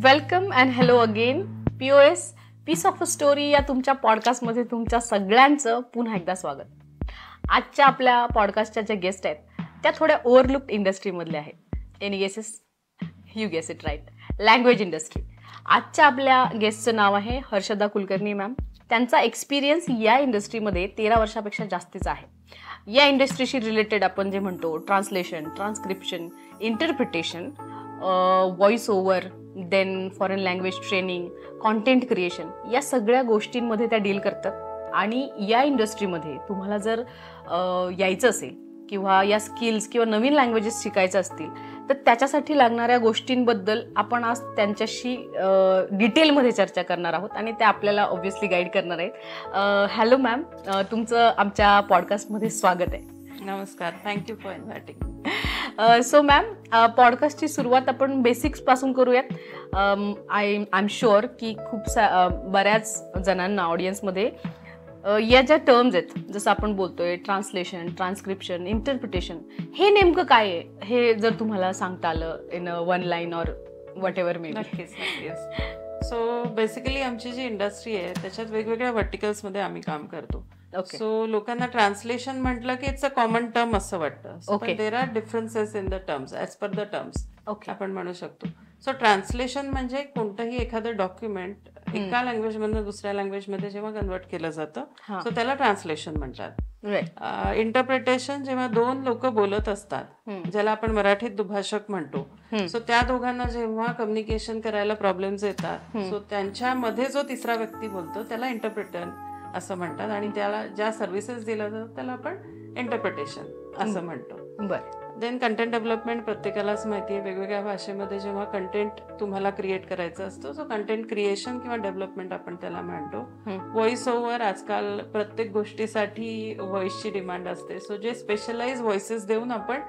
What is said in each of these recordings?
Welcome and hello again. POS piece of a story या तुमच्या पॉडकास्टमध्ये तुमच्या सगळ्यांचं पुन्हा एकदा स्वागत. आजच्या आपल्या पॉडकास्टच्या ज्या गेस्ट आहेत त्या थोड्या ओव्हरलुक्ड इंडस्ट्रीमधल्या आहेत. Any guesses? You guess it right, language industry. आजच्या आपल्या गेस्टचं नाव आहे हर्षदा कुलकर्णी मॅम. त्यांचा एक्सपिरियन्स या इंडस्ट्रीमध्ये 13 वर्षापेक्षा जास्तीचा आहे. या इंडस्ट्रीशी रिलेटेड आपण जे म्हणतो translation, transcription, interpretation, voice over, then foreign language training, content creation या सगळ्या गोष्टींमध्ये त्या डील करतात. आणि या इंडस्ट्रीमध्ये तुम्हाला जर यायचं असेल किंवा या स्किल्स किंवा नवीन लँग्वेजेस शिकायचं असतील तर त्याच्यासाठी लागणाऱ्या गोष्टींबद्दल आपण आज त्यांच्याशी डिटेलमध्ये चर्चा करणार आहोत आणि ते आपल्याला ऑब्व्हियसली गाईड करणार आहेत. हॅलो मॅम, तुमचं आमच्या पॉडकास्टमध्ये स्वागत आहे. नमस्कार, thank you for inviting. So ma'am, पॉडकास्टची सुरुवात आपण बेसिक्सपासून करूयात. आय एम शुअर की बऱ्याच जणांना ऑडियन्समध्ये या ज्या टर्म्स आहेत, जसं आपण बोलतोय ट्रान्सलेशन, ट्रान्स्क्रिप्शन, इंटरप्रिटेशन, हे नेमकं काय आहे हे जर तुम्हाला सांगता आलं in one line or whatever may. नक्कीच. सो बेसिकली आमची जी इंडस्ट्री आहे त्याच्यात वेगवेगळ्या व्हर्टिकल्समध्ये आम्ही काम करतो. सो लोकांना ट्रान्सलेशन म्हटलं की इट्स अ कॉमन टर्म असं वाटतं, पण there are differences in the terms as per the terms आपण म्हणू शकतो. सो ट्रान्सलेशन म्हणजे कोणतंही एखादं डॉक्युमेंट एका लँग्वेजमधून दुसऱ्या लँग्वेजमध्ये जेव्हा कन्वर्ट केलं जातं सो त्याला ट्रान्सलेशन म्हणतात. इंटरप्रिटेशन जेव्हा दोन लोक बोलत असतात, ज्याला आपण मराठीत दुभाषक म्हणतो, सो त्या दोघांना जेव्हा कम्युनिकेशन करायला प्रॉब्लेम्स येतात सो त्यांच्यामध्ये जो तिसरा व्यक्ती बोलतो त्याला इंटरप्रिटर असं म्हणतात. आणि त्याला ज्या सर्व्हिसेस दिल्या जातात त्याला आपण इंटरप्रिटेशन असं म्हणतो. देन कंटेंट डेव्हलपमेंट प्रत्येकालाच माहिती आहे, वेगवेगळ्या भाषेमध्ये जेव्हा कंटेंट तुम्हाला क्रिएट करायचं असतं सो कंटेंट क्रिएशन किंवा डेव्हलपमेंट आपण त्याला म्हणतो. व्हॉइस ओव्हर, आजकाल प्रत्येक गोष्टीसाठी व्हॉइसची डिमांड असते, सो जे स्पेशलाइज व्हॉइसेस देऊन आपण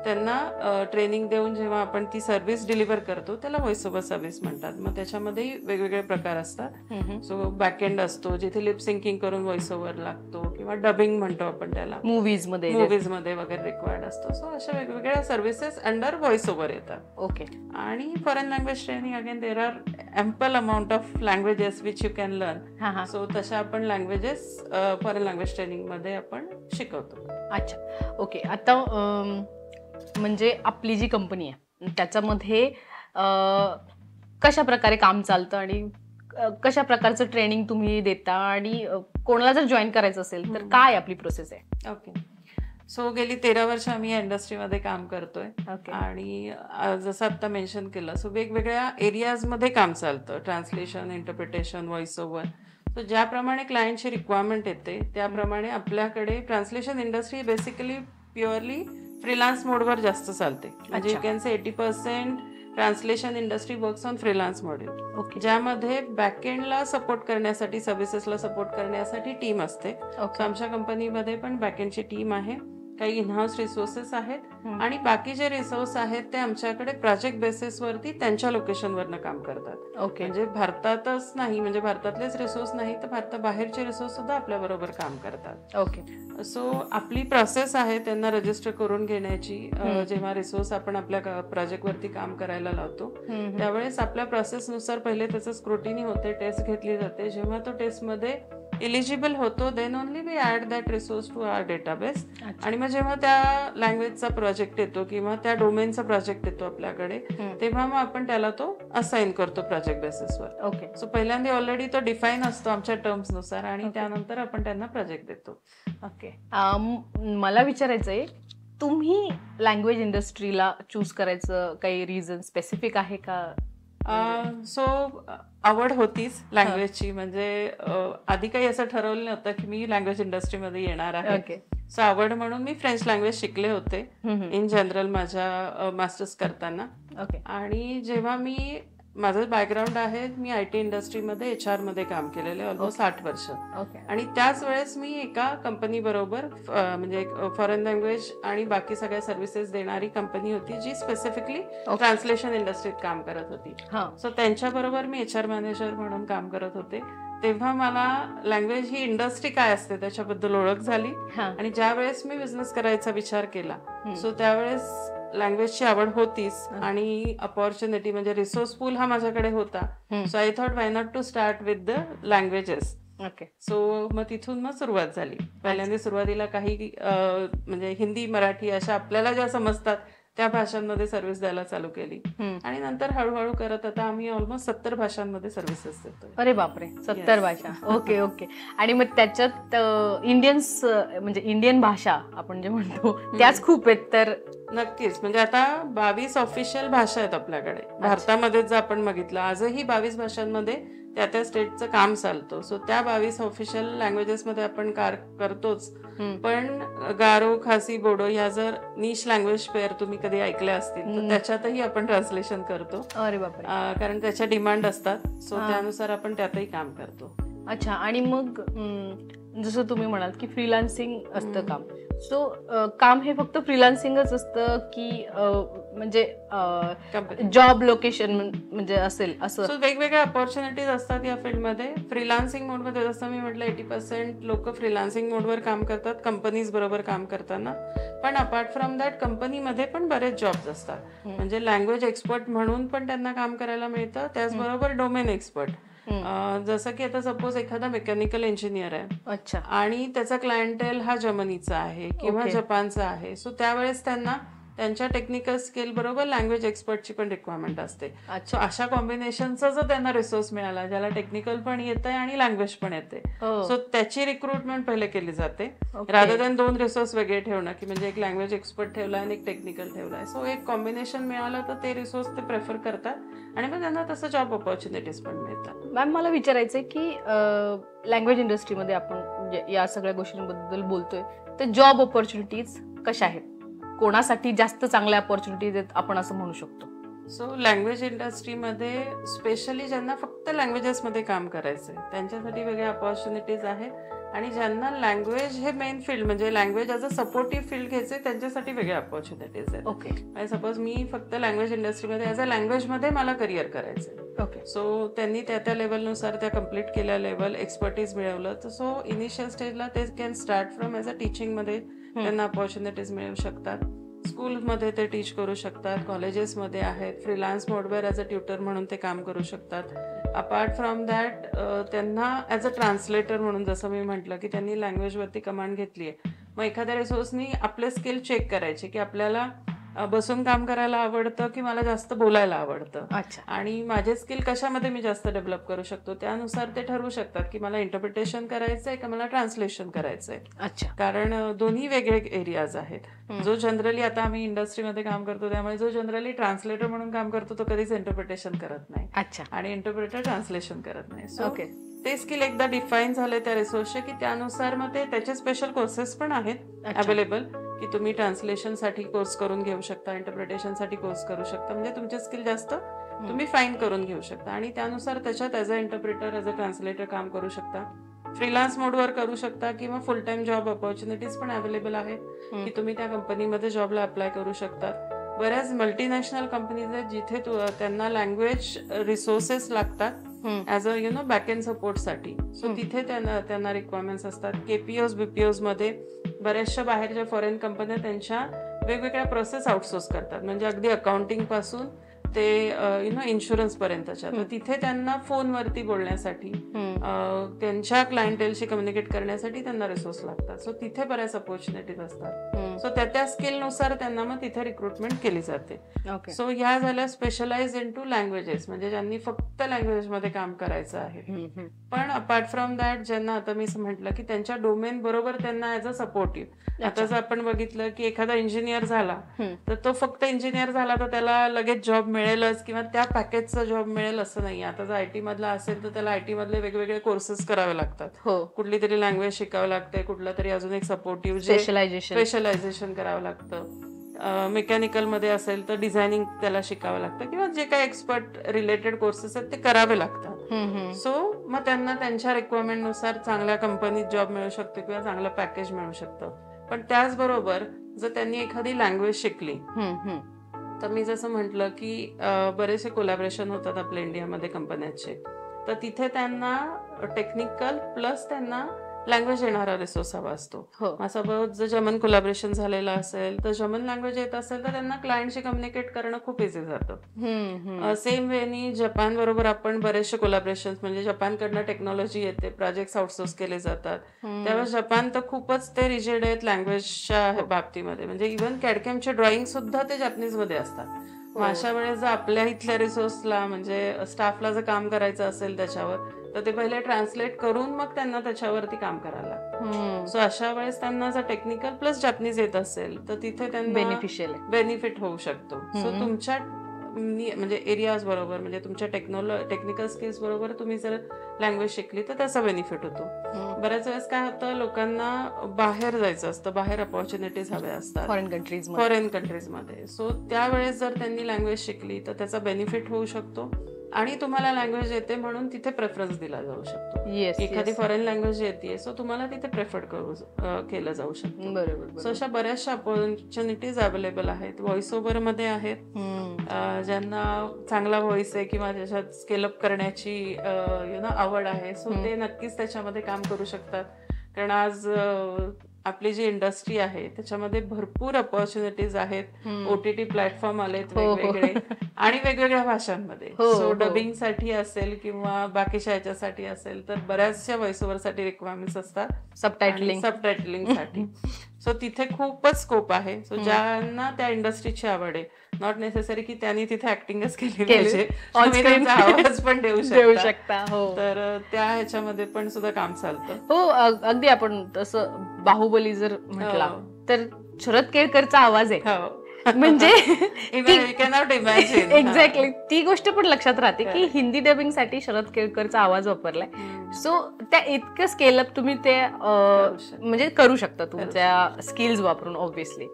त्यांना ट्रेनिंग देऊन जेव्हा आपण ती सर्व्हिस डिलिव्हर करतो त्याला व्हॉइस ओव्हर सर्व्हिस म्हणतात. मग त्याच्यामध्ये वेगवेगळे प्रकार असतात. सो बॅकएंड असतो जिथे लिप सिंकिंग करून व्हॉइस ओव्हर लागतो किंवा डबिंग म्हणतो आपण त्याला, मूवीजमध्ये वगैरे रिक्वायर्ड असतो. सो अशा वेगवेगळ्या सर्व्हिसेस अंडर व्हॉइस ओव्हर येतात. ओके. आणि foreign language training, again there are ample amount of languages which you can learn. So तशा आपण लँग्वेजेस फॉरेन लँग्वेज ट्रेनिंग मध्ये आपण शिकवतो. अच्छा, ओके. आता म्हणजे आपली जी कंपनी आहे त्याच्यामध्ये कशा प्रकारे काम चालतं आणि कशा प्रकारचं ट्रेनिंग तुम्ही देता आणि कोणाला जर जॉईन करायचं असेल तर काय आपली प्रोसेस आहे? ओके. सो गेली 13 वर्ष आम्ही या इंडस्ट्रीमध्ये काम करतोय. आणि जसं आता मेन्शन केलं सो वेगवेगळ्या एरियाजमध्ये काम चालतं, translation, interpretation, voice over. So ज्याप्रमाणे क्लायंटची रिक्वायरमेंट येते त्याप्रमाणे आपल्याकडे translation industry basically purely freelance मोडवर जास्त चालते. म्हणजे you can say 80% translation industry works on freelance model, ज्यामध्ये बॅकएंडला सपोर्ट करण्यासाठी, सर्व्हिसेसला सपोर्ट करण्यासाठी टीम असते. आमच्या कंपनीमध्ये पण बॅकएंडची टीम आहे, काही इनहाऊस रिसोर्सेस आहेत आणि बाकी जे रिसोर्स आहेत ते आमच्याकडे प्रोजेक्ट बेसिसवरती त्यांच्या लोकेशनवरनं काम करतात. म्हणजे भारतातच नाही, म्हणजे भारतातलेच रिसोर्स नाही तर भारताबाहेरचे रिसोर्स सुद्धा आपल्या बरोबर काम करतात. ओके. सो आपली प्रोसेस आहे त्यांना रजिस्टर करून घेण्याची. जेव्हा रिसोर्स आपण आपल्या प्रोजेक्टवरती काम करायला लावतो त्यावेळेस आपल्या प्रोसेसनुसार पहिले त्याचं स्क्रुटिनी होते, टेस्ट घेतली जाते. जेव्हा तो टेस्टमध्ये एलिजिबल होतो then only we add that resource to our database. आणि मग जेव्हा त्या लँग्वेजचा प्रोजेक्ट येतो किंवा त्या डोमेनचा प्रोजेक्ट येतो आपल्याकडे तेव्हा मग आपण त्याला तो असाइन करतो प्रोजेक्ट बेसिसवर. ओके. सो पहिल्यांदा ऑलरेडी तो डिफाईन असतो आमच्या टर्म्सनुसार आणि त्यानंतर आपण त्यांना प्रोजेक्ट देतो. ओके. मला विचारायचं आहे, तुम्ही लँग्वेज इंडस्ट्रीला चूज करायचं काही रिझन स्पेसिफिक आहे का? सो आवड होतीच लँग्वेजची. म्हणजे आधी काही असं ठरवलं नव्हतं की मी लँग्वेज इंडस्ट्रीमध्ये येणार आहे. सो आवड म्हणून मी फ्रेंच लँग्वेज शिकले होते इन जनरल माझ्या मास्टर्स करताना. आणि जेव्हा माझं बॅकग्राऊंड आहे, मी IT इंडस्ट्रीमध्ये HR मध्ये काम केलेलं आहे ऑलमोस्ट 8 वर्ष. आणि त्याच वेळेस मी एका कंपनी बरोबर म्हणजे एक फॉरेन लँग्वेज आणि बाकी सगळ्या सर्व्हिसेस देणारी कंपनी होती जी स्पेसिफिकली ट्रान्सलेशन इंडस्ट्रीत काम करत होती. सो त्यांच्याबरोबर मी HR मॅनेजर म्हणून काम करत होते. तेव्हा मला लँग्वेज ही इंडस्ट्री काय असते त्याच्याबद्दल ओळख झाली. आणि ज्या वेळेस मी बिझनेस करायचा विचार केला सो त्यावेळेस लँग्वेजची आवड होतीच आणि अपॉर्च्युनिटी म्हणजे रिसोर्स पूल हा माझ्याकडे होता. So I thought why not to start with the languages. Okay. So मग तिथून मग सुरुवात झाली. पहिल्यांदा सुरुवातीला काही म्हणजे हिंदी मराठी अशा आपल्याला ज्या समजतात त्या भाषांमध्ये सर्व्हिस द्यायला चालू केली आणि नंतर हळूहळू करत आता आम्ही ऑलमोस्ट 70 भाषांमध्ये सर्व्हिसेस देतो. अरे बापरे, 70 भाषा. Okay okay. आणि मग त्याच्यात म्हणजे इंडियन भाषा आपण जे म्हणतो त्याच खूप आहेत. तर नक्कीच म्हणजे आता 22 ऑफिशियल भाषा आहेत आपल्याकडे. भारतामध्ये जर आपण बघितलं आजही 22 भाषांमध्ये त्या त्या स्टेटचं काम चालतं. सो त्या 22 ऑफिशियल लँग्वेजेस मध्ये आपण करतोच. पण गारो, खासी, बोडो ह्या जर निश लँग्वेज पेअर तुम्ही कधी ऐकल्या असतील तर त्याच्यातही आपण ट्रान्सलेशन करतो. अरे बापरे. कारण त्याच्या डिमांड असतात. सो त्यानुसार आपण त्यातही काम करतो. अच्छा. आणि मग जसं तुम्ही म्हणाल की फ्रीलान्सिंग असतं काम. सो काम हे फक्त फ्रीलान्सिंगच असतं की म्हणजे जॉब लोकेशन म्हणजे असेल असं? सो वेगवेगळ्या अपॉर्च्युनिटीज असतात या फील्डमध्ये. फ्रीलान्सिंग मोडमध्ये जसं मी म्हटलं 80% लोक फ्रीलान्सिंग मोडवर काम करतात कंपनीज बरोबर काम करताना. पण अपार्ट फ्रॉम दॅट कंपनीमध्ये पण बरेच जॉब्स असतात. म्हणजे लँग्वेज एक्सपर्ट म्हणून पण त्यांना काम करायला मिळतं. त्याचबरोबर डोमेन एक्सपर्ट. जसं की आता सपोज एखादा मेकॅनिकल इंजिनियर आहे. अच्छा. आणि त्याचा क्लायंटेल हा जर्मनीचा आहे किंवा जपानचा आहे. सो त्यावेळेस त्यांना त्यांच्या टेक्निकल स्किल बरोबर लँग्वेज एक्सपर्टची पण रिक्वायरमेंट असते. सो अशा कॉम्बिनेशनचा जर त्यांना रिसोर्स मिळाला ज्याला टेक्निकल पण येतंय आणि लँग्वेज पण येते सो त्याची रिक्रुटमेंट पहिले केली जाते. रादर दॅन 2 रिसोर्स वेगळे ठेवणं की म्हणजे एक लँग्वेज एक्सपर्ट ठेवलाय आणि एक टेक्निकल ठेवलाय. सो एक कॉम्बिनेशन मिळालं तर ते रिसोर्स ते प्रेफर करतात आणि मग त्यांना तसं जॉब ऑपॉर्च्युनिटीज पण मिळतात. मॅम मला विचारायचंय की लँग्वेज इंडस्ट्रीमध्ये आपण या सगळ्या गोष्टींबद्दल बोलतोय तर जॉब ऑपॉर्च्युनिटीज कशा आहेत? कोणासाठी जास्त चांगल्या अपॉर्च्युनिटीज आहेत आपण असं म्हणू शकतो? सो लँग्वेज इंडस्ट्रीमध्ये स्पेशली ज्यांना फक्त लँग्वेजेसमध्ये काम करायचंय त्यांच्यासाठी वेगळ्या अपॉर्च्युनिटीज आहेत आणि ज्यांना लँग्वेज हे मेन फील्ड म्हणजे language as a supportive field घ्यायचे त्यांच्यासाठी वेगळ्या अपॉर्च्युनिटीज आहेत. ओके. सपोज मी फक्त लँग्वेज इंडस्ट्रीमध्ये ॲज अ लँग्वेजमध्ये मला करिअर करायचंय. ओके. सो त्यांनी त्या लेवलनुसार त्या कम्प्लीट केल्या लेवल एक्सपर्टीज मिळवलं तर सो इनिशियल स्टेजला ते can start from as a टीचिंगमध्ये त्यांना अपॉर्च्युनिटीज मिळू शकतात. स्कूलमध्ये ते टीच करू शकतात. कॉलेजेसमध्ये आहेत. फ्रीलान्स मोडवर ॲज अ ट्युटर म्हणून ते काम करू शकतात. अपार्ट फ्रॉम दॅट त्यांना ॲज अ ट्रान्सलेटर म्हणून जसं मी म्हटलं की त्यांनी लँग्वेजवरती कमांड घेतली आहे. मग एखाद्या रिसोर्सनी आपले स्किल चेक करायचे की आपल्याला बसून काम करायला आवडतं की मला जास्त बोलायला आवडतं. अच्छा. आणि माझे स्किल कशामध्ये मी जास्त डेव्हलप करू शकतो त्यानुसार ते ठरवू शकतात की मला इंटरप्रिटेशन करायचंय का मला ट्रान्सलेशन करायचंय. अच्छा. कारण दोन्ही वेगळे एरियाज आहेत. जो जनरली आता आम्ही इंडस्ट्रीमध्ये काम करतो त्यामुळे जो जनरली ट्रान्सलेटर म्हणून काम करतो तो कधीच इंटरप्रिटेशन करत नाही. अच्छा. आणि इंटरप्रिटर ट्रान्सलेशन करत नाही. सो ते स्किल एकदा डिफाईन झाले त्या रिसोर्सचे की त्यानुसार मग ते त्याचे स्पेशल कोर्सेस पण आहेत अवेलेबल की तुम्ही ट्रान्सलेशनसाठी कोर्स करून घेऊ शकता, इंटरप्रिटेशनसाठी कोर्स करू शकता. म्हणजे तुमचे स्किल जास्त तुम्ही फाईन करून घेऊ शकता आणि त्यानुसार त्याच्यात as a interpreter as a translator काम करू शकता. फ्रीलान्स मोडवर करू शकता किंवा फुल टाइम जॉब ऑपॉर्च्युनिटीज पण अवेलेबल आहेत की तुम्ही त्या कंपनीमध्ये जॉबला अप्लाय करू शकतात. बऱ्याच मल्टीनॅशनल कंपनीज आहेत जिथे त्यांना लँग्वेज रिसोर्सेस लागतात ॲज अ बॅकएंड सपोर्टसाठी. सो तिथे त्यांना रिक्वायरमेंट्स असतात. केपीओज बीपीओज मध्ये बऱ्याचशा बाहेरच्या फॉरेन कंपन्या त्यांच्या वेगवेगळ्या प्रोसेस आउटसोर्स करतात. म्हणजे अगदी अकाउंटिंग पासून ते इन्शुरन्स पर्यंतच्या. तर तिथे त्यांना फोनवरती बोलण्यासाठी त्यांच्या क्लायंटेलशी कम्युनिकेट करण्यासाठी त्यांना रिसोर्स लागतात. सो तिथे बऱ्याच अपॉर्च्युनिटीज असतात. सो त्या स्किलनुसार त्यांना मग तिथे रिक्रुटमेंट केली जाते. सो ह्या झाल्या स्पेशलाइज इन टू लँग्वेजेस म्हणजे ज्यांनी फक्त लँग्वेजमध्ये काम करायचं आहे. पण अपार्ट फ्रॉम दॅट ज्यांना आता मी म्हटलं की त्यांच्या डोमेन बरोबर त्यांना ॲज अ सपोर्टिव्ह. आता जर आपण बघितलं की एखादा इंजिनियर झाला तर तो फक्त इंजिनियर झाला तर त्याला लगेच जॉब मिळेलच किंवा त्या पॅकेजचा जॉब मिळेल असं नाही. आता जर आयटी मधला असेल तर त्याला आयटी मधले वेगवेगळे कोर्सेस करावे लागतात. कुठली तरी लँग्वेज शिकावं लागते, कुठला तरी अजून एक सपोर्टिव्ह स्पेशलायझेशन करावं लागतं. मेकॅनिकल मध्ये असेल तर डिझायनिंग त्याला शिकावं लागतं किंवा जे काही एक्सपर्ट रिलेटेड कोर्सेस आहेत ते करावे लागतात. सो मग त्यांना त्यांच्या रिक्वायरमेंटनुसार चांगल्या कंपनीत जॉब मिळू शकतो किंवा चांगलं पॅकेज मिळू शकतं. पण त्याचबरोबर जर त्यांनी एखादी लँग्वेज शिकली तर मी जसं म्हटलं की बरेचसे कोलॅबरेशन होतात आपल्या इंडियामध्ये कंपन्यांचे. तर तिथे त्यांना टेक्निकल प्लस त्यांना लँग्वेज येणारा रिसोर्स हवा असतो. सपोज जर जर्मन कोलॅबोरेशन झालेलं असेल तर जर्मन लँग्वेज येत असेल तर त्यांना क्लायंटशी कम्युनिकेट करणं खूप इझी जातं. सेम वेनी जपान बरोबर आपण बरेचसे कोलॅबोरेशन, म्हणजे जपानकडनं टेक्नॉलॉजी येते, प्रोजेक्ट्स आउटसोर्स केले जातात, त्यावेळेस जपान तर खूपच ते रिजिड आहेत लँग्वेजच्या बाबतीमध्ये. म्हणजे इव्हन कॅडकॅमचे ड्रॉइंग सुद्धा ते जपनीज मध्ये असतात. अशा वेळेस जर आपल्या इथल्या रिसोर्सला म्हणजे स्टाफला जर काम करायचं असेल त्याच्यावर, तर ते पहिले ट्रान्सलेट करून मग त्यांना त्याच्यावरती काम करायला लागतं. सो अशा वेळेस त्यांना जर टेक्निकल प्लस जपनीज येत असेल तर तिथे त्यांना बेनिफिट होऊ शकतो. सो तुमच्या म्हणजे एरियाज बरोबर, म्हणजे तुमच्या टेक्निकल स्किल्स बरोबर तुम्ही जर लँग्वेज शिकली तर त्याचा बेनिफिट होतो. बऱ्याच वेळेस काय होतं, लोकांना बाहेर जायचं असतं, बाहेर अपॉर्च्युनिटीज हव्या असतात फॉरेन कंट्रीजमध्ये. सो त्यावेळेस जर त्यांनी लँग्वेज शिकली तर त्याचा बेनिफिट होऊ शकतो. आणि तुम्हाला लँग्वेज येते म्हणून तिथे प्रेफरन्स दिला जाऊ शकतो. एखादी फॉरेन लँग्वेज येते सो तुम्हाला तिथे प्रेफर केलं जाऊ शकतं. बरोबर. सो अशा बऱ्याचशा अपॉर्च्युनिटीज अवेलेबल आहेत. व्हॉइस ओव्हर मध्ये आहेत, ज्यांना चांगला व्हॉइस आहे किंवा त्याच्यात स्केलअप करण्याची आवड आहे, सो ते नक्कीच त्याच्यामध्ये काम करू शकतात. कारण आज आपली जी इंडस्ट्री आहे त्याच्यामध्ये भरपूर अपॉर्च्युनिटीज आहेत. OTT प्लॅटफॉर्म आलेत वेगवेगळे आणि वेगवेगळ्या भाषांमध्ये. सो डबिंग साठी असेल किंवा बाकीच्या ह्याच्यासाठी असेल तर बऱ्याचशा व्हॉइस ओव्हर साठी रिक्वायरमेंट्स असतात, सबटायटलिंग साठी. सो तिथे खूपच स्कोप आहे. सो ज्यांना त्या इंडस्ट्रीची आवड आहे, नॉट नेसेसरी की त्यांनी तिथे ऍक्टिंगच केली पाहिजे, आवाज पण देऊ शकता. तर त्या ह्याच्यामध्ये पण सुद्धा काम चालतं. हो, अगदी. आपण तसं बाहुबली जर म्हटला तर शरद केळकरचा आवाज आहे, म्हणजे एक्झॅक्टली ती गोष्ट पण लक्षात राहते की हिंदी डबिंग साठी शरद केळकरचा आवाज वापरलाय. सो त्या इतकं स्केलअप तुम्ही ते म्हणजे करू शकता तुमच्या स्किल्स वापरून. ऑब्व्हियसली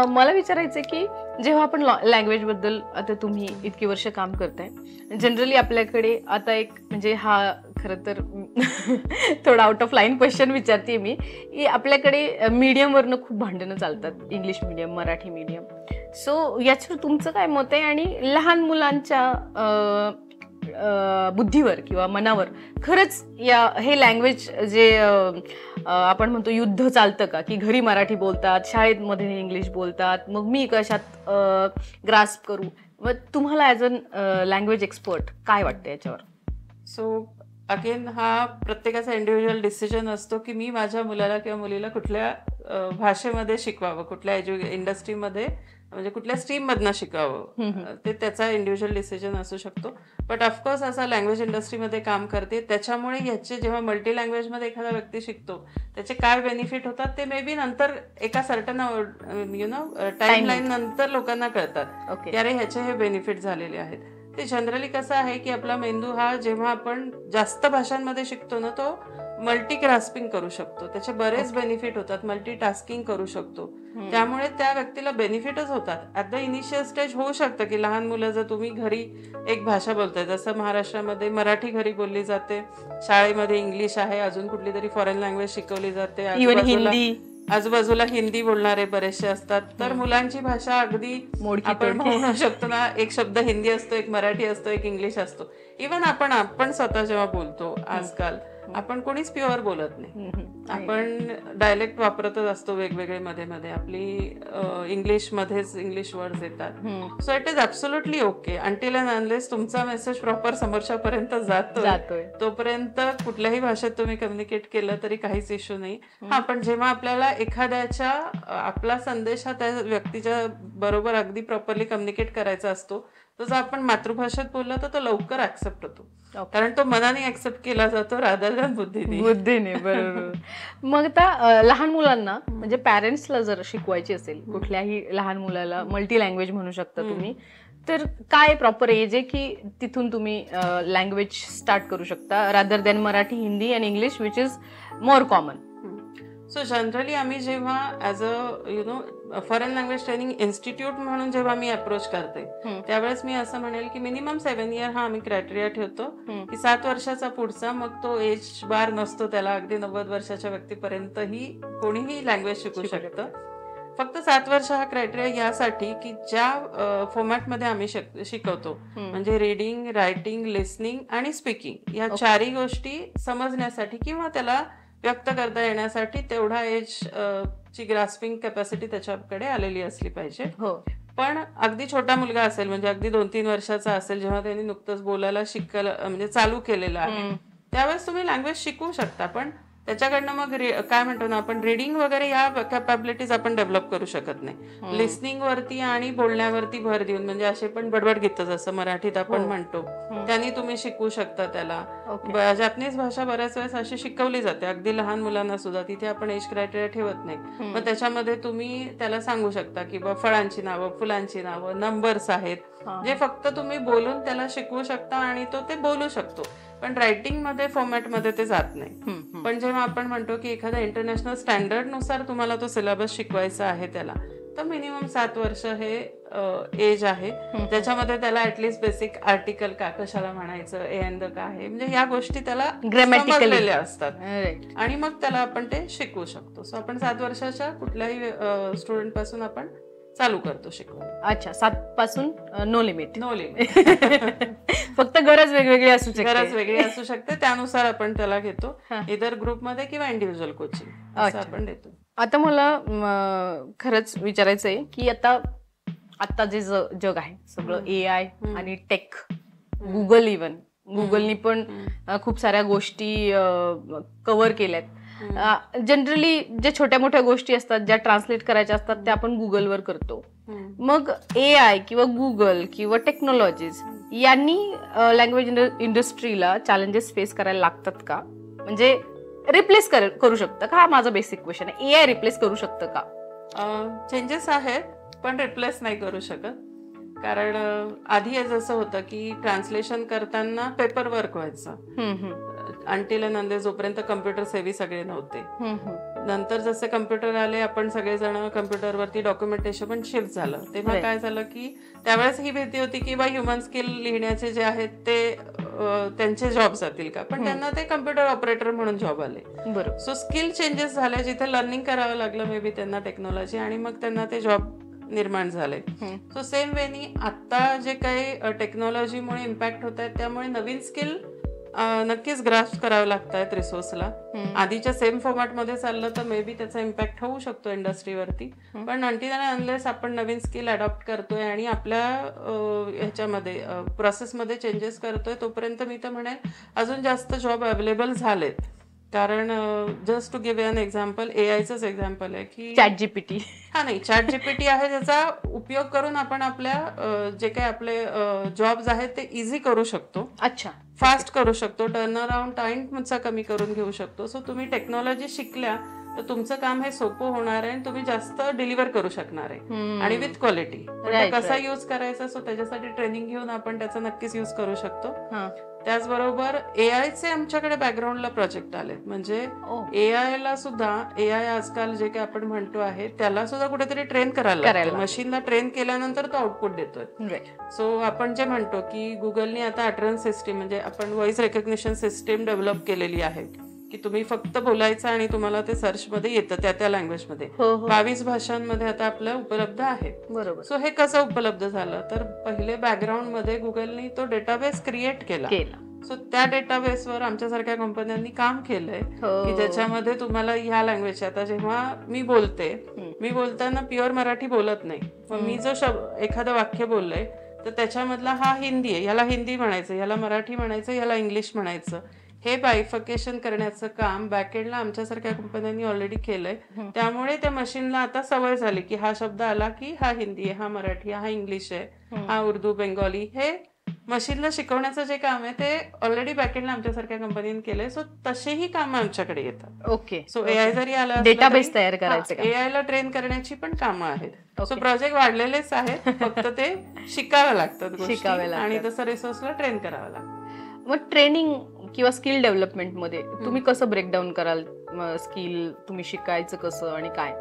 मला विचारायचं की जेव्हा आपण लँग्वेज बद्दल, आता तुम्ही इतकी वर्ष काम करताय, जनरली आपल्याकडे आता एक, म्हणजे हा खरं तर थोडा आउट ऑफ लाईन क्वेश्चन विचारते मी, की आपल्याकडे मीडियमवरनं खूप भांडणं चालतात, English medium, Marathi medium. So याच्यावर तुमचं काय मत आहे? आणि लहान मुलांच्या बुद्धीवर किंवा मनावर खरंच हे लँग्वेज जे आपण म्हणतो युद्ध चालतं का, की घरी मराठी बोलतात, शाळेमध्ये इंग्लिश बोलतात, मग मी कशात ग्रास्प करू? मग तुम्हाला ॲज अ लँग्वेज एक्सपर्ट काय वाटतं याच्यावर? सो अगेन हा प्रत्येकाचा इंडिव्हिज्युअल डिसिजन असतो की मी माझ्या मुलाला किंवा मुलीला कुठल्या भाषेमध्ये शिकवावं, कुठल्या इंडस्ट्रीमध्ये, म्हणजे कुठल्या स्ट्रीम मधनं शिकावं, ते त्याचा इंडिव्हिज्युअल डिसिजन असू शकतो. बट ऑफकोर्स असा लँग्वेज इंडस्ट्रीमध्ये काम करते त्याच्यामुळे ह्याचे जेव्हा मल्टी लँग्वेजमध्ये एखादा व्यक्ती शिकतो त्याचे काय बेनिफिट होतात ते मे बी नंतर एका सर्टन टाइम लाईन नंतर लोकांना कळतात की अरे ह्याचे हे बेनिफिट झालेले आहेत. ते जनरली कसं आहे की आपला मेंदू हा जेव्हा आपण जास्त भाषांमध्ये शिकतो ना, तो मल्टी ग्रास्पिंग करू शकतो, त्याचे बरेच बेनिफिट होतात, मल्टी टास्किंग करू शकतो. त्यामुळे त्या व्यक्तीला बेनिफिटच होतात. ॲट द इनिशियल स्टेज होऊ शकतं की लहान मुलं जर तुम्ही घरी एक भाषा बोलताय, जसं महाराष्ट्रामध्ये मराठी घरी बोलली जाते, शाळेमध्ये इंग्लिश आहे, अजून कुठली तरी फॉरेन लँग्वेज शिकवली जाते, आजूबाजूला हिंदी बोलणारे बरेचसे असतात, तर मुलांची भाषा अगदी आपण म्हणू शकतो ना, एक शब्द हिंदी असतो, एक मराठी असतो, एक इंग्लिश असतो. इव्हन आपण स्वतः जेव्हा बोलतो आजकाल आपण कोणीच प्युअर बोलत नाही, आपण डायलेक्ट वापरतच असतो वेगवेगळे मध्ये मध्ये, आपली इंग्लिश मध्येच इंग्लिश वर्ड्स येतात. So it is absolutely okay until and unless तुमचा मेसेज प्रॉपर समोरच्यापर्यंत जातोय तोपर्यंत कुठल्याही भाषेत तुम्ही कम्युनिकेट केलं तरी काहीच इश्यू नाही. हा, पण जेव्हा आपल्याला एखाद्याच्या आपला संदेश हा त्या व्यक्तीच्या बरोबर अगदी प्रॉपरली कम्युनिकेट करायचा असतो, तर जर आपण मातृभाषेत बोलला तर तो लवकर ऍक्सेप्ट होतो, कारण तो मनाने ऍक्सेप्ट केला जातो रादर दॅन बुद्धीने. बरोबर. मग आता लहान मुलांना, म्हणजे पॅरेंट्सला जर शिकवायची असेल कुठल्याही लहान मुलाला, मल्टी लँग्वेज म्हणू शकता तुम्ही, तर काय प्रॉपर एज आहे की तिथून तुम्ही लँग्वेज स्टार्ट करू शकता rather than Marathi, Hindi and English which is more common? So generally आम्ही जेव्हा as a foreign language training institute म्हणून जेव्हा मी अप्रोच करते त्यावेळेस मी असं म्हणेल की मिनिमम 7 इयर हा आम्ही क्रायटेरिया ठेवतो की 7 वर्षाचा पुढचा, मग तो एज बार नसतो त्याला, अगदी 90 वर्षाच्या व्यक्तीपर्यंतही कोणीही लँग्वेज शिकू शकतं. फक्त 7 वर्ष हा क्रायटेरिया यासाठी की ज्या फॉर्मॅटमध्ये आम्ही शिकवतो, म्हणजे रीडिंग, रायटिंग, लिसनिंग आणि स्पीकिंग, या चारही गोष्टी समजण्यासाठी किंवा त्याला व्यक्त करता येण्यासाठी तेवढा एज ची ग्रास्पिंग कॅपॅसिटी त्याच्याकडे आलेली असली पाहिजे. पण अगदी छोटा मुलगा असेल, म्हणजे अगदी 2-3 वर्षाचा असेल, जेव्हा त्यांनी नुकतंच बोलायला शिकायला म्हणजे चालू केलेलं आहे, त्यावेळेस तुम्ही लँग्वेज शिकवू शकता. पण त्याच्याकडनं मग काय म्हणतो ना आपण, रिडिंग वगैरे या कॅपॅबिलिटीज आपण डेव्हलप करू शकत नाही. लिसनिंग वरती आणि बोलण्यावरती भर देऊन, म्हणजे असे पण बडबड गीतं जसं मराठीत आपण म्हणतो, त्यांनी तुम्ही शिकू शकता त्याला. जॅपनीज भाषा बऱ्याच वेळेस अशी शिकवली जाते, अगदी लहान मुलांना सुद्धा. तिथे आपण एज क्रायटेरिया ठेवत नाही. मग त्याच्यामध्ये तुम्ही त्याला सांगू शकता की बा फळांची नावं, फुलांची नावं, नंबर्स आहेत, जे फक्त तुम्ही बोलून त्याला शिकवू शकता आणि तो ते बोलू शकतो. पण रायटिंग मध्ये फॉर्मॅटमध्ये ते जात नाही. पण जेव्हा आपण म्हणतो की एखाद्या इंटरनॅशनल स्टँडर्ड नुसार तुम्हाला तो सिलेबस शिकवायचा आहे त्याला, तर मिनिमम 7 वर्ष हे एज आहे, ज्याच्यामध्ये त्याला ऍटलिस्ट बेसिक आर्टिकल का कशाला म्हणायचं, ए एंड द का आहे, म्हणजे या गोष्टी त्याला समजलेल्या असतात आणि मग त्याला आपण ते शिकवू शकतो. सो आपण 7 वर्षाच्या कुठल्याही स्टुडंट पासून आपण चालू करतो शिकवणं. अच्छा, 7 पासून नो लिमिट. No limit. फक्त गरज वेगवेगळी असू शकते. गरज वेगळी असू शकते, त्यानुसार आपण त्याला घेतो, इतर ग्रुपमध्ये किंवा इंडिव्हिज्युअल कोचिंग असं आपण देतो. आता मला खरंच विचारायचं आहे की आता जे जग आहे सगळं AI आणि टेक, गुगलनी पण खूप साऱ्या गोष्टी कव्हर केल्यात. जनरली जे छोट्या मोठ्या गोष्टी असतात, ज्या ट्रान्सलेट करायच्या असतात, त्या आपण गुगलवर करतो. मग AI किंवा गुगल किंवा टेक्नॉलॉजीज यांनी लँग्वेज इंडस्ट्रीला चॅलेंजेस फेस करायला लागतात का? म्हणजे रिप्लेस करू शकतं का? हा माझा बेसिक क्वेश्चन आहे. AI रिप्लेस करू शकतं का? चेंजेस आहेत, पण रिप्लेस नाही करू शकत. कारण आधी जसं होतं की ट्रान्सलेशन करताना पेपर वर्क व्हायचं, अंटिल अँड अनलेस जोपर्यंत कम्प्युटर सेवी सगळे नव्हते. नंतर जसे कम्प्युटर आले, आपण सगळेजण कम्प्युटरवरती डॉक्युमेंटेशन पण शिफ्ट झालं. तेव्हा काय झालं की त्यावेळेस ही भीती होती की बा ह्युमन स्किल लिहिण्याचे जे आहेत ते त्यांचे जॉब जातील का, पण त्यांना ते कम्प्युटर ऑपरेटर म्हणून जॉब आले. बरोबर. सो स्किल चेंजेस झाले, जिथे लर्निंग करावं लागलं मे बी त्यांना टेक्नॉलॉजी, आणि मग त्यांना ते जॉब निर्माण झाले. सो सेम वेनी आता जे काही टेक्नॉलॉजीमुळे इम्पॅक्ट होत आहेत, त्यामुळे नवीन स्किल नक्कीच ग्रास्प करावे लागत आहेत रिसोर्सला. आधीच्या सेम फॉर्मॅटमध्ये चाललं तर मे बी त्याचा इम्पॅक्ट होऊ शकतो इंडस्ट्रीवरती, पण अंटिल अँड अनलेस आपण नवीन स्किल अडॉप्ट करतोय आणि आपल्या ह्याच्यामध्ये प्रोसेसमध्ये चेंजेस करतोय, तोपर्यंत मी तर म्हणेन अजून जास्त जॉब अवेलेबल झालेत. कारण just to give an example, AIचंच एक्झाम्पल आहे की ChatGPT. नाही, ChatGPT आहे, ज्याचा उपयोग करून आपण आपल्या जे काही आपले जॉब्स आहेत ते इझी करू शकतो. अच्छा, फास्ट करू शकतो, टर्न अराउंड टाइमचा कमी करून घेऊ शकतो. सो तुम्ही टेक्नॉलॉजी शिकल्या तर तुमचं काम हे सोपं होणार आहे आणि तुम्ही जास्त डिलिव्हर करू शकणार आहे आणि विथ क्वालिटी. कसा युज करायचा, सो त्याच्यासाठी ट्रेनिंग घेऊन आपण त्याचा नक्कीच युज करू शकतो. त्याचबरोबर AIचे आमच्याकडे बॅकग्राऊंडला प्रोजेक्ट आलेत, म्हणजे AIला सुद्धा, AI आजकाल जे काही आपण म्हणतो आहे त्याला सुद्धा कुठेतरी ट्रेन करायला लागतं. मशीनला ट्रेन केल्यानंतर तो आउटपुट देतोय. सो आपण जे म्हणतो की गुगलनी आता अटरन्स सिस्टीम, म्हणजे आपण व्हॉइस रेकग्निशन सिस्टीम डेव्हलप केलेली आहे की तुम्ही फक्त बोलायचं आणि तुम्हाला ते सर्च मध्ये येतं त्या लँग्वेजमध्ये. 22 भाषांमध्ये आता आपलं उपलब्ध आहे. बरोबर. सो हे कसं उपलब्ध झालं, तर पहिले बॅकग्राऊंड मध्ये गुगलनी तो डेटाबेस क्रिएट केला. सो त्या डेटाबेसवर आमच्यासारख्या कंपन्यांनी काम केलंय की ज्याच्यामध्ये तुम्हाला ह्या लँग्वेज, आता जेव्हा मी बोलताना प्युअर मराठी बोलत नाही, पण मी जो एखादं वाक्य बोललंय तर त्याच्यामधला हा हिंदी आहे, ह्याला हिंदी म्हणायचं, ह्याला मराठी म्हणायचं, ह्याला इंग्लिश म्हणायचं, हे बायफिकेशन करण्याचं काम बॅकएंडला आमच्यासारख्या कंपन्यांनी ऑलरेडी केलंय. त्यामुळे त्या मशीनला आता सवय झाली की हा शब्द आला की हा हिंदी आहे, हा मराठी, हा इंग्लिश आहे, हा उर्दू, बेंगॉली, हे मशीनला शिकवण्याचं जे काम आहे ते ऑलरेडी बॅकएंडला आमच्यासारख्या कंपनीने केलंय. सो तसेही काम आमच्याकडे येतात. ओके. सो AI जरी आला, डेटाबेस तयार करायचं, AIला ट्रेन करण्याची पण कामं आहेत. सो प्रोजेक्ट वाढलेलेच आहेत, फक्त ते शिकावे लागतात आणि तसं रिसोर्सला ट्रेन करावं लागतं. मग ट्रेनिंग किंवा स्किल डेव्हलपमेंट मध्ये तुम्ही कसं ब्रेकडाऊन कराल? स्किल तुम्ही शिकायचं कसं आणि काय?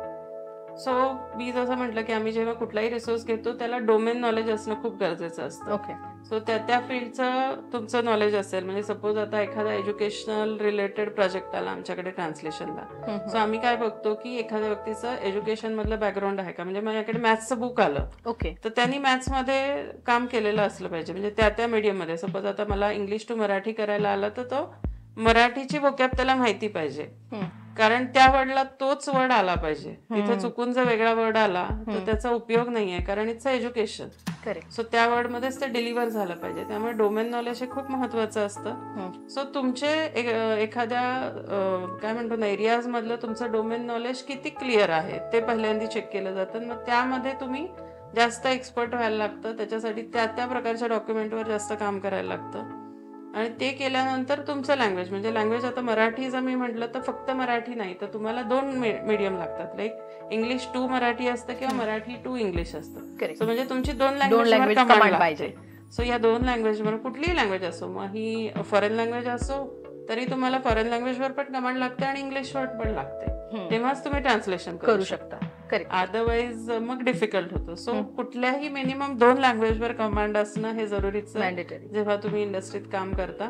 सो मी जसं म्हटलं की आम्ही जेव्हा कुठलाही रिसोर्स घेतो त्याला डोमेन नॉलेज असणं खूप गरजेचं असतं. ओके. सो त्या फील्डचं तुमचं नॉलेज असेल, म्हणजे सपोज आता एखादा एज्युकेशनल रिलेटेड प्रोजेक्ट आला आमच्याकडे ट्रान्सलेशनला, सो आम्ही काय बघतो की एखाद्या व्यक्तीचं एज्युकेशन मधलं बॅकग्राऊंड आहे का, म्हणजे माझ्याकडे मॅथ्सचं बुक आलं, तर त्यांनी मॅथ्समध्ये काम केलेलं असलं पाहिजे, म्हणजे त्या मीडियम मध्ये. सपोज आता मला इंग्लिश टू मराठी करायला आलं तर तो मराठीची व्होकॅब त्याला माहिती पाहिजे, कारण त्या वर्डला तोच वर्ड आला पाहिजे. तिथे चुकून जर वेगळा वर्ड आला तर त्याचा उपयोग नाहीये, कारण इट्स एज्युकेशन. सो त्या वर्ड मध्येच ते डिलिव्हर झालं पाहिजे. त्यामुळे डोमेन नॉलेज हे खूप महत्वाचं असतं. सो तुमचे एखाद्या काय म्हणतो ना एरियाज मधलं तुमचं डोमेन नॉलेज किती क्लिअर आहे ते पहिल्यांदा चेक केलं जातं. मग त्यामध्ये तुम्ही जास्त एक्सपर्ट व्हायला लागतं. त्याच्यासाठी त्या प्रकारच्या डॉक्युमेंटवर जास्त काम करायला लागतं. आणि ते केल्यानंतर तुमचं लँग्वेज, म्हणजे लँग्वेज आता मराठी जर मी म्हटलं तर फक्त मराठी नाही, तर तुम्हाला 2 मीडियम लागतात. लाईक इंग्लिश टू मराठी असतं किंवा मराठी टू इंग्लिश असतं. सो म्हणजे तुमची 2 लँग्वेज कमांड पाहिजे. सो या 2 लँग्वेजवर कुठलीही लँग्वेज असो, मग ही फॉरेन लँग्वेज असो तरी तुम्हाला फॉरेन लँग्वेजवर पण कमांड लागते आणि इंग्लिशवर पण लागते, तेव्हाच तुम्ही ट्रान्सलेशन करू शकता. अदरवाईज मग डिफिकल्ट होतं. सो कुठल्याही मिनिमम 2 लँग्वेजवर कमांड असणं हे जरुरीचं आहे जेव्हा तुम्ही इंडस्ट्रीत काम करता.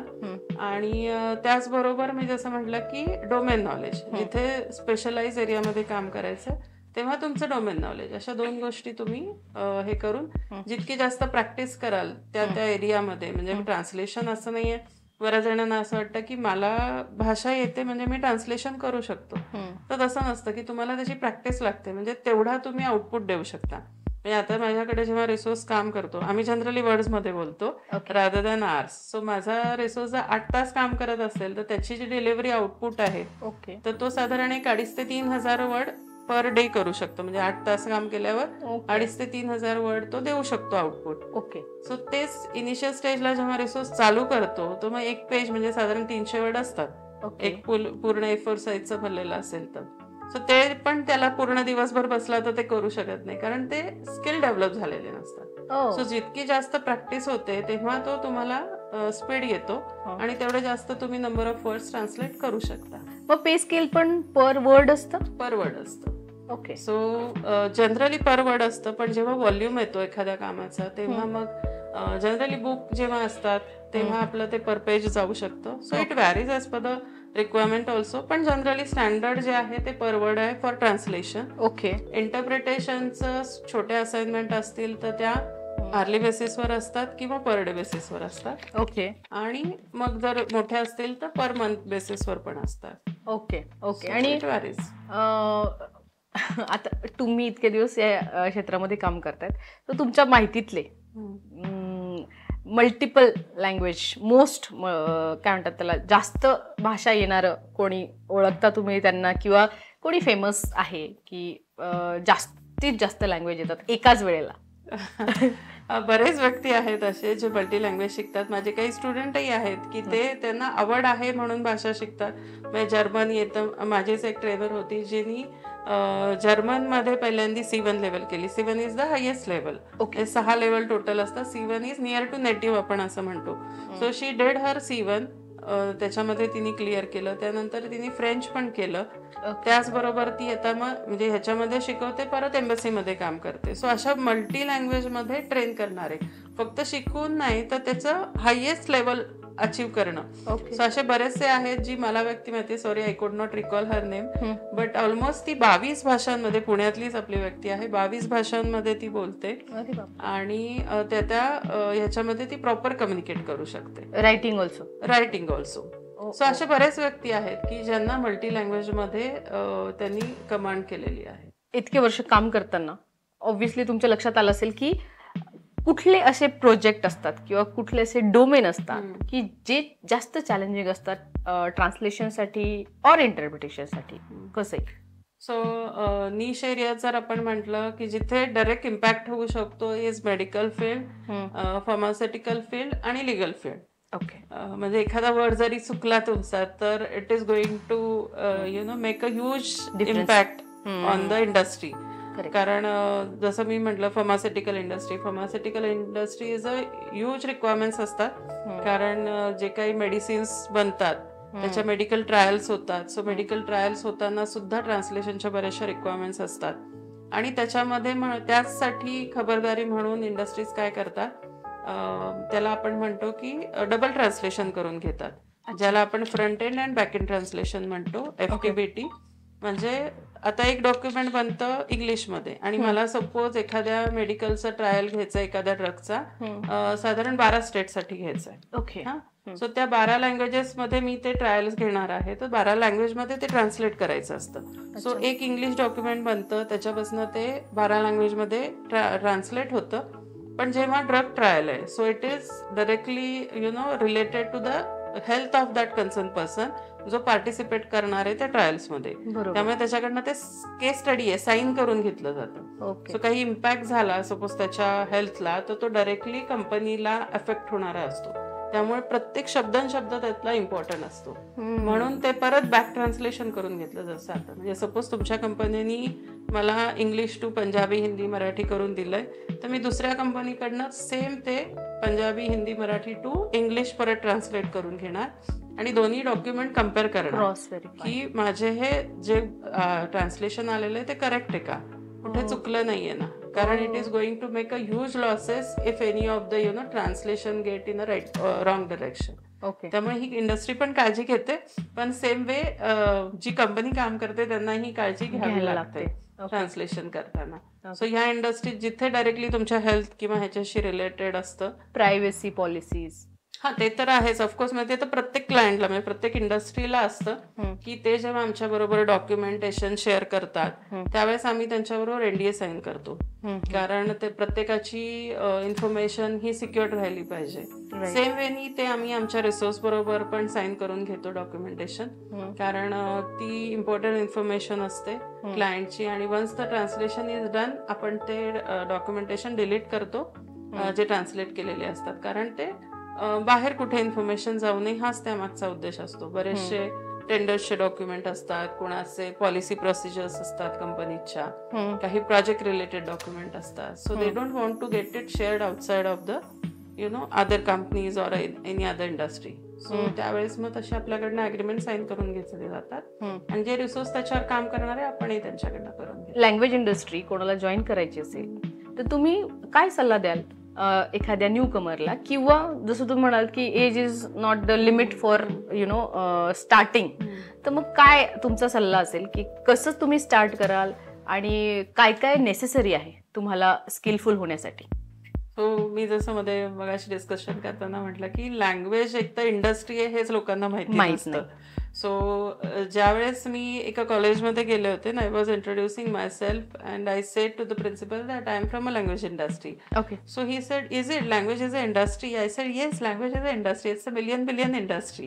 आणि त्याचबरोबर मी जसं म्हटलं की डोमेन नॉलेज, जिथे स्पेशलाइज एरियामध्ये काम करायचं तेव्हा तुमचं डोमेन नॉलेज, अशा 2 गोष्टी तुम्ही हे करून जितकी जास्त प्रॅक्टिस कराल त्या एरियामध्ये, म्हणजे ट्रान्सलेशन असं नाहीये, बऱ्याच जणांना असं वाटतं की मला भाषा येते म्हणजे मी ट्रान्सलेशन करू शकतो, तर तसं नसतं की तुम्हाला त्याची प्रॅक्टिस लागते, म्हणजे तेवढा तुम्ही आउटपुट देऊ शकता. म्हणजे आता माझ्याकडे जेव्हा रिसोर्स काम करतो, आम्ही जनरली वर्ड्स मध्ये बोलतो रादर दॅन आवर्स. सो माझा रिसोर्स जर 8 तास काम करत असेल तर त्याची जी डिलिव्हरी आउटपुट आहे तर तो साधारण 2,500 ते 3,000 वर्ड पर डे करू शकतो. म्हणजे 8 तास काम केल्यावर 2,500 ते 3,000 वर्ड तो देऊ शकतो आउटपुट. सो तेच इनिशियल स्टेजला जेव्हा रिसोर्स चालू करतो तो मग एक पेज म्हणजे साधारण 300 वर्ड असतात, एक पूर्ण A4 साईजचं भरलेलं असेल तर. सो ते पण त्याला पूर्ण दिवसभर बसला तर ते करू शकत नाही, कारण ते स्किल डेव्हलप झालेले नसतात. सो जितकी जास्त प्रॅक्टिस होते तेव्हा तो तुम्हाला स्पीड येतो आणि तेवढे जास्त तुम्ही नंबर ऑफ वर्ड्स ट्रान्सलेट करू शकता. मग पे स्केल पण पर वर्ड असतं? पर वर्ड असतं. सो जनरली पर वर्ड असतं, पण जेव्हा व्हॉल्यूम येतो एखाद्या कामाचा तेव्हा मग जनरली बुक जेव्हा असतात तेव्हा आपलं ते पर पेज जाऊ शकतं. So it varies as per the requirement also, पण जनरली स्टँडर्ड जे आहे ते पर वर्ड आहे फॉर ट्रान्सलेशन. इंटरप्रिटेशनचं छोटे असाइनमेंट असतील तर त्या आर्ली बेसिसवर असतात किंवा पर डे बेसिसवर असतात. आणि मग जर मोठे असतील तर पर मंथ बेसिसवर पण असतात. आणि आता तुम्ही इतके दिवस या क्षेत्रामध्ये काम करतायत, तर तुमच्या माहितीतले मल्टिपल लँग्वेज मोस्ट काय म्हणतात त्याला, जास्त भाषा येणारं कोणी ओळखता तुम्ही त्यांना, किंवा कोणी फेमस आहे की जास्तीत जास्त लँग्वेज येतात एकाच वेळेला? बरेच व्यक्ती आहेत असे जे मल्टी लँग्वेज शिकतात. माझे काही स्टुडंटही आहेत की त्यांना आवड आहे म्हणून भाषा शिकतात. म्हणजे जर्मन येतं. माझीच एक ट्रेनर होती जिनी जर्मनमध्ये पहिल्यांदा C1 लेवल केली. C1 is the highest level. 6 level total असतात. C1 is near to native आपण असं म्हणतो. So she did her C1. त्याच्यामध्ये तिने क्लिअर केलं. त्यानंतर तिने फ्रेंच पण केलं. त्याचबरोबर ती आता मग म्हणजे ह्याच्यामध्ये शिकवते, परत एम्बसीमध्ये काम करते. सो अशा मल्टी लँग्वेजमध्ये ट्रेन करणारे, फक्त शिकवून नाही तर त्याचं हायेस्ट लेवल अचीव्ह करणं. सो असे बरेचसे आहेत जी मला व्यक्ती माहिती, sorry I could not recall her name, but almost ती 22 भाषांमध्ये, पुण्यातलीच आपली व्यक्ती आहे, 22 भाषांमध्ये ती बोलते आणि ह्याच्यामध्ये ती प्रॉपर कम्युनिकेट करू शकते. Writing also. सो अशा बरेच व्यक्ती आहेत की ज्यांना मल्टी लँग्वेज मध्ये त्यांनी कमांड केलेली आहे. इतके वर्ष काम करताना ऑब्व्हियसली तुमच्या लक्षात आलं असेल की कुठले असे प्रोजेक्ट असतात किंवा कुठले असे डोमेन असतात की जे जास्त चॅलेंजिंग असतात ट्रान्सलेशनसाठी और इंटरप्रिटेशनसाठी? कसं आहे? सो निश एरिया जर आपण म्हटलं की जिथे डायरेक्ट इम्पॅक्ट होऊ शकतो is medical field, pharmaceutical field आणि लिगल फील्ड. म्हणजे एखादा वर्ड जरी चुकला तुमचा तर it is going to make a huge impact on the industry. कारण जसं मी म्हटलं pharmaceutical industry is a huge requirements असतात. कारण जे काही मेडिसिन्स बनतात त्याच्या मेडिकल ट्रायल्स होतात. सो मेडिकल ट्रायल्स होताना सुद्धा ट्रान्सलेशनच्या बऱ्याचशा रिक्वायरमेंट्स असतात आणि त्याच्यामध्ये त्याचसाठी खबरदारी म्हणून इंडस्ट्रीज काय करतात, त्याला आपण म्हणतो की डबल ट्रान्सलेशन करून घेतात, ज्याला आपण front end and back end translation म्हणतो, FTBT. म्हणजे आता एक डॉक्युमेंट बनतं इंग्लिशमध्ये आणि मला सपोज एखाद्या मेडिकलचा ट्रायल घ्यायचा एखाद्या ड्रगचा, साधारण 12 स्टेटसाठी घ्यायचा आहे. ओके. सो त्या 12 लँग्वेजेस मध्ये मी ते ट्रायल्स घेणार आहे, तर 12 लँग्वेज मध्ये ते ट्रान्सलेट करायचं असतं. सो एक इंग्लिश डॉक्युमेंट बनतं, त्याच्यापासून ते 12 लँग्वेज मध्ये ट्रान्सलेट होतं. पण जेव्हा ड्रग ट्रायल आहे, so it is directly related to the health of that concern person, जो पार्टिसिपेट करणार आहे त्या ट्रायल्स मध्ये. त्यामुळे त्याच्याकडनं ते केस स्टडी आहे, साईन करून घेतलं जातं. सो काही इम्पॅक्ट झाला सपोज त्याच्या हेल्थला, तर तो डायरेक्टली कंपनीला अफेक्ट होणारा असतो. त्यामुळे प्रत्येक शब्द त्यातला इम्पॉर्टंट असतो. म्हणून ते परत बॅक ट्रान्सलेशन करून घेतलं जसं आता. म्हणजे सपोज तुमच्या कंपनीनी मला इंग्लिश टू पंजाबी हिंदी मराठी करून दिलंय, तर मी दुसऱ्या कंपनीकडनं सेम ते पंजाबी हिंदी मराठी टू इंग्लिश परत ट्रान्सलेट करून घेणार आणि दोन्ही डॉक्युमेंट कम्पेअर करणार की माझे हे जे ट्रान्सलेशन आलेलं आहे ते करेक्ट आहे का, कुठे चुकलं नाहीये ना. कारण it is going to make a huge losses if any of the translation get in a wrong direction. त्यामुळे ही इंडस्ट्री पण काळजी घेते, पण सेम वे जी कंपनी काम करते त्यांना ही काळजी घ्यावी लागते ट्रान्सलेशन करताना. सो ह्या इंडस्ट्रीत जिथे डायरेक्टली तुमच्या हेल्थ किंवा ह्याच्याशी रिलेटेड असतं, प्रायव्हसी पॉलिसीज, ते तर आहेच ऑफकोर्स. म्हणजे ते तर प्रत्येक क्लायंटला म्हणजे प्रत्येक इंडस्ट्रीला असतं की ते जेव्हा आमच्या बरोबर डॉक्युमेंटेशन शेअर करतात त्यावेळेस आम्ही त्यांच्याबरोबर NDA साईन करतो, कारण ते प्रत्येकाची इन्फॉर्मेशन ही सिक्युअर्ड राहिली पाहिजे. सेम वेनी ते आम्ही आमच्या रिसोर्स बरोबर पण साईन करून घेतो डॉक्युमेंटेशन, कारण ती इम्पॉर्टंट इन्फॉर्मेशन असते क्लायंटची. आणि once the translation is done, आपण ते डॉक्युमेंटेशन डिलीट करतो जे ट्रान्सलेट केलेले असतात, कारण ते बाहेर कुठे इन्फॉर्मेशन जाऊ नये हाच त्यामागचा उद्देश असतो. बरेचसे टेंडर्सचे डॉक्युमेंट असतात, कोणाचे पॉलिसी प्रोसिजर्स असतात कंपनीच्या, काही प्रोजेक्ट रिलेटेड डॉक्युमेंट असतात. So they don't want to get it shared outside of the other companies or any other industry. So त्यावेळेस मग तसे आपल्याकडनं अग्रीमेंट साईन करून घेतले जातात आणि जे रिसोर्स त्याच्यावर काम करणारे आपणही त्यांच्याकडनं करून घेतो. लँग्वेज इंडस्ट्री कोणाला जॉईन करायची असेल तर तुम्ही काय सल्ला द्याल एखाद्या न्यू कमरला, किंवा जसं तुम्ही म्हणाल की age is not the limit for starting, तर मग काय तुमचा सल्ला असेल की कसं तुम्ही स्टार्ट कराल आणि काय काय नेसेसरी आहे तुम्हाला स्किलफुल होण्यासाठी? सो मी जसं मध्ये मगाशी डिस्कशन करताना म्हटलं की लँग्वेज एक तर इंडस्ट्री आहे हेच लोकांना माहिती नसतं. सो ज्यावेळेस मी एका कॉलेजमध्ये गेले होते, I was introducing myself and I said to the principal that I am from a language industry. So he said, is it language is a industry? I said yes, language is a industry, it's a billion industry.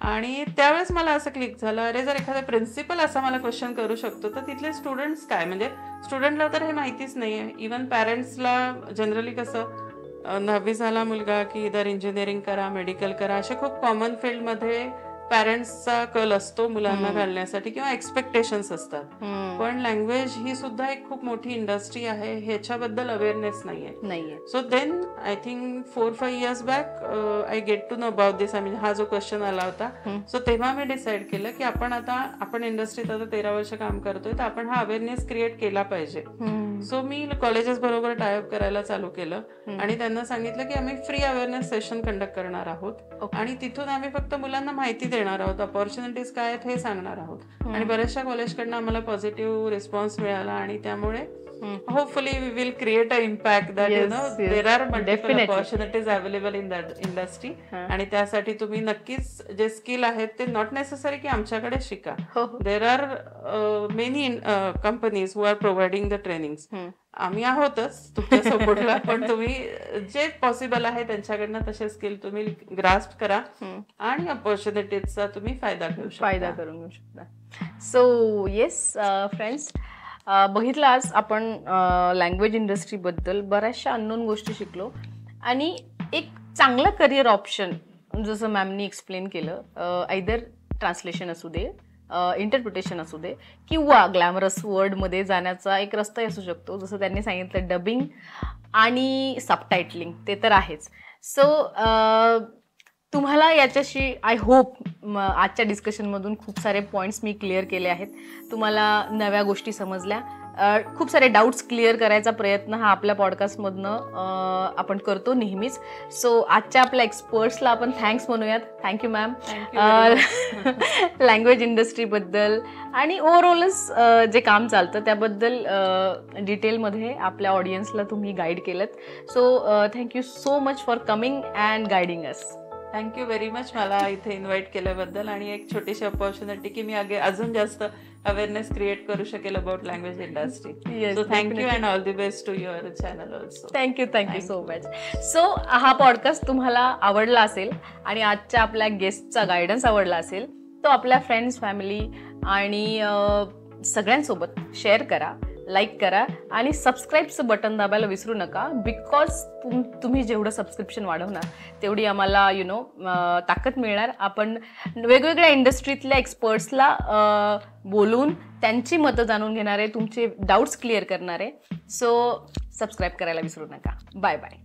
आणि त्यावेळेस मला असं click झालं, अरे जर एखादा principal असा मला क्वेश्चन करू शकतो तर तिथले स्टुडंट्स काय, म्हणजे स्टुडंटला तर हे माहितीच नाहीये. इव्हन पॅरेंट्सला जनरली कसं 9वी झाला मुलगा की इधर इंजिनिअरिंग करा, मेडिकल करा, असे खूप कॉमन फील्डमध्ये पॅरेंट्सचा कल असतो मुलांना घालण्यासाठी किंवा एक्सपेक्टेशन्स असतात. पण लँग्वेज ही सुद्धा एक खूप मोठी इंडस्ट्री आहे ह्याच्याबद्दल अवेअरनेस नाहीये. So then I think 4-5 years back I get to know about this. I mean हा जो क्वेश्चन आला होता, सो तेव्हा मी डिसाईड केलं की आपण इंडस्ट्रीत आता 13 वर्ष काम करतोय, तर आपण हा अवेअरनेस क्रिएट केला पाहिजे. सो मी कॉलेजेस बरोबर टायअप करायला चालू केलं आणि त्यांना सांगितलं की आम्ही फ्री अवेअरनेस सेशन कंडक्ट करणार आहोत आणि तिथून आम्ही फक्त मुलांना माहिती देणार आहोत, अपॉर्च्युनिटीज काय आहेत हे सांगणार आहोत. आणि बऱ्याचशा कॉलेजकडनं आम्हाला पॉझिटिव्ह रिस्पॉन्स मिळाला आणि त्यामुळे hopefully we will create an impact that there are multiple opportunities available in that industry. आणि त्यासाठी तुम्ही नक्कीच जे स्किल आहेत ते नॉट नेसेसरी की आमच्याकडे शिका. There are many companies who are providing the trainings. आम्ही आहोतच तुमच्या सपोर्टला, पण तुम्ही जे पॉसिबल आहे त्यांच्याकडनं तसे स्किल तुम्ही ग्रास्प करा आणि अपॉर्च्युनिटीजचा तुम्ही फायदा करून घेऊ शकता. सो येस फ्रेंड्स, बघितलं आज आपण लँग्वेज इंडस्ट्रीबद्दल बऱ्याचशा अननोन गोष्टी शिकलो आणि एक चांगलं करिअर ऑप्शन जसं मॅमनी एक्सप्लेन केलं, आयदर ट्रान्सलेशन असू दे, इंटरप्रिटेशन असू दे, किंवा ग्लॅमरस वर्डमध्ये जाण्याचा एक रस्ता असू शकतो. जसं त्यांनी सांगितलं डबिंग आणि सबटायटलिंग, ते तर आहेच. सो तुम्हाला याच्याशी आय होप आजच्या डिस्कशनमधून खूप सारे पॉईंट्स मी क्लिअर केले आहेत. तुम्हाला नव्या गोष्टी समजल्या, खूप सारे डाऊट्स क्लिअर करायचा प्रयत्न हा आपल्या पॉडकास्टमधनं आपण करतो नेहमीच. सो आजच्या आपल्या एक्सपर्ट्सला आपण थँक्स म्हणूयात. थँक्यू मॅम, लँग्वेज इंडस्ट्रीबद्दल आणि ओव्हरऑलच जे काम चालतं त्याबद्दल डिटेलमध्ये आपल्या ऑडियन्सला तुम्ही गाईड केलं. So thank you so much for coming and guiding us. Thank you very much मला इथे इन्व्हाइट केल्याबद्दल, आणि एक छोटीशी अपॉर्च्युनिटी की मी अजून जास्त अवेअरनेस क्रिएट करू शकेल about language industry. So thank you and all the best to your channel also. Thank you so much. So हा पॉडकास्ट तुम्हाला आवडला असेल आणि आजच्या आपल्या गेस्टचा गायडन्स आवडला असेल तो आपल्या फ्रेंड्स, फॅमिली आणि सगळ्यांसोबत शेअर करा, लाईक करा आणि सबस्क्राईबचं बटन दाबायला विसरू नका. बिकॉज तुम्ही जेवढं सबस्क्रिप्शन वाढवणार तेवढी आम्हाला ताकद मिळणार. आपण वेगवेगळ्या इंडस्ट्रीतल्या एक्सपर्ट्सला बोलून त्यांची मतं जाणून घेणारे, तुमचे डाऊट्स क्लिअर करणारे. सो सबस्क्राईब करायला विसरू नका. Bye bye.